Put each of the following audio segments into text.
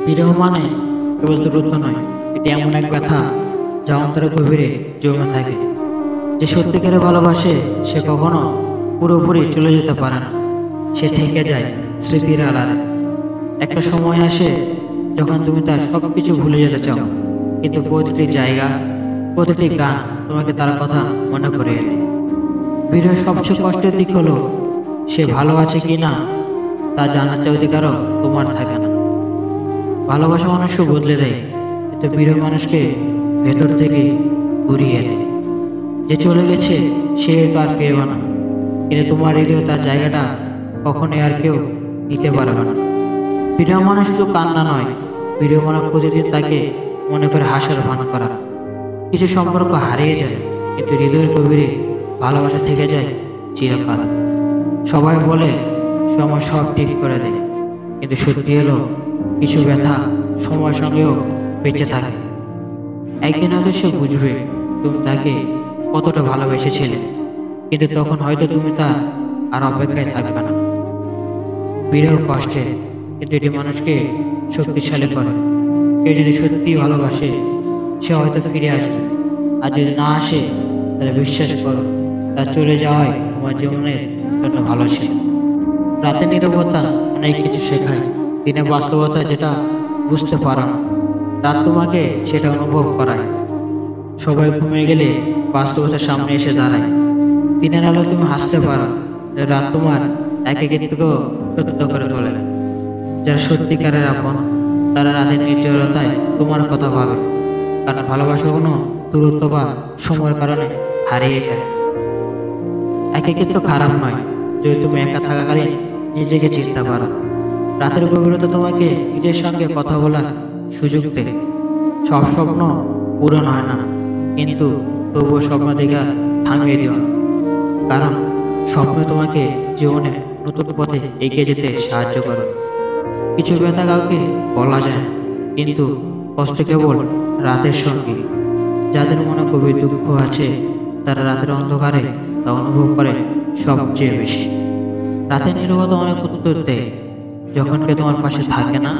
বিরহ মানে কেবল দূরত্ব নয়, এটি এমন এক ব্যথা যা অন্তরের গভীরে জমে থাকে। যে সত্যিকারে ভালোবাসে সে কখনো পুরোপুরি চলে যেতে পারে না, সে থেকে যায় স্মৃতির আড়ালে। একটা সময় আসে যখন তুমি তার সব কিছু ভুলে যেতে চাও, কিন্তু প্রতিটি জায়গা, প্রতিটি গান তোমাকে তার কথা মনে করে এলে। বিরহের সবচেয়ে কষ্টের দিক হলো সে ভালো আছে কি না তা জানার চাই অধিকারও তোমার থাকে না। ভালোবাসা মানুষকে বদলে দেয়, কিন্তু বিরহ মানুষকে ভেতর থেকে ঘুরিয়ে দেয়। যে চলে গেছে সে তো আর ফিরবে না, কিন্তু তোমার হৃদয় তার জায়গাটা কখনোই আর কেউ নিতে পারবে না। বিরহ মানুষ শুধু কান্না নয়, বিরহ মানুষ প্রতিদিন তাকে মনে করে হাসার ভান করা। কিছু সম্পর্ক হারিয়ে যায়, কিন্তু হৃদয়ের গভীরে ভালোবাসা থেকে যায় চিরকাল। সবাই বলে সময় সব ঠিক করে দেয়, কিন্তু সত্যি হলো কিছু ব্যথা সময়ের সঙ্গেও বেঁচে থাকে। একদিন হয়তো সে বুঝবে তুমি তাকে কতটা ভালোবেসেছিলে, কিন্তু তখন হয়তো তুমি তার আর অপেক্ষায় থাকবে না। বিরহ কষ্টে, কিন্তু এটি মানুষকে শক্তিশালী করে। কেউ যদি সত্যি ভালোবাসে সে হয়তো ফিরে আসবে, আর যদি না আসে তাহলে বিশ্বাস করো তার চলে যাওয়াই তোমার জীবনের জন্য ভালো ছিল। রাতের নীরবতা অনেক কিছু শেখায়, দিনের বাস্তবতা যেটা বুঝতে পারো না, রাত তোমাকে সেটা অনুভব করায়। সবাই ঘুমিয়ে গেলে বাস্তবতার সামনে এসে দাঁড়ায়। দিনের আলো তুমি হাসতে পারো, রাত তোমার একাকিত্বকেও সত্য করে তোলে। যারা সত্যিকারের আপন তারা রাতের নির্জনতায় তোমার কথা ভাবে, কারণ ভালোবাসা কোনো দূরত্ব বা সময়ের কারণে হারিয়ে যায়। একাকিত্ব খারাপ নয় যদি তুমি একা থাকাকালীন নিজেকে চিনতে পারো। রাতের গভীরতা তোমাকে নিজের সঙ্গে কথা বলার সুযোগ দেয়। সব স্বপ্ন পূরণ হয় না, কিন্তু তবুও স্বপ্ন দেখা থামিয়ে দিও না, কারণ স্বপ্ন তোমাকে জীবনে নতুন পথে এগিয়ে যেতে সাহায্য করে। কিছু ব্যথা কাউকে বলা যায় না, কিন্তু কষ্ট কেবল রাতের সঙ্গী। যাদের মনে গভীর দুঃখ আছে তারা রাতের অন্ধকারে তা অনুভব করে সবচেয়ে বেশি। রাতের নীরবতা অনেক উত্তর দেয়। যখন কে তোমার পাশে থাকে না,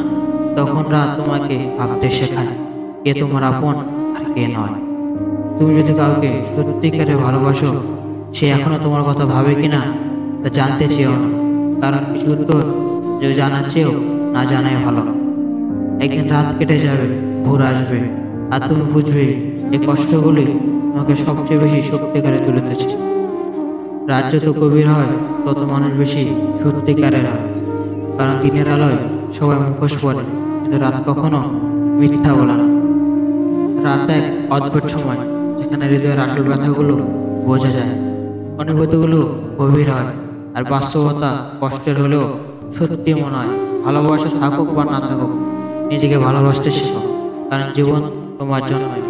তখন রাত তোমাকে ভাবতে শেখায় কে তোমার আপন আর কে নয়। তুমি যদি কাউকে সত্যিকারে ভালোবাসো, সে এখনো তোমার কথা ভাবে কিনা তা জানতে চেয়েও না, কারণ কিছু উত্তর যে জানার চেয়েও না জানাই ভালো। একদিন রাত কেটে যাবে, ভোর আসবে, আর তুমি বুঝবে এই কষ্টগুলি তোমাকে সবচেয়ে বেশি সত্যিকারে তুলেছে। রাত যত গভীর হয় তত মানুষ বেশি সত্যিকারের হয়, কারণ দিনের আলোয় সবাই মুখোশ পড়ে, কিন্তু রাত কখনো মিথ্যা বলে না। রাত এক অদ্ভুত সময় যেখানে হৃদয়ের আসল ব্যথাগুলো বোঝা যায়, অনুভূতিগুলো গভীর হয়, আর বাস্তবতা কষ্টের হলেও সত্যি মনে হয়। ভালোবাসা থাকুক বা না থাকুক, নিজেকে ভালোবাসতে শেখো, কারণ জীবন তোমার জন্যই।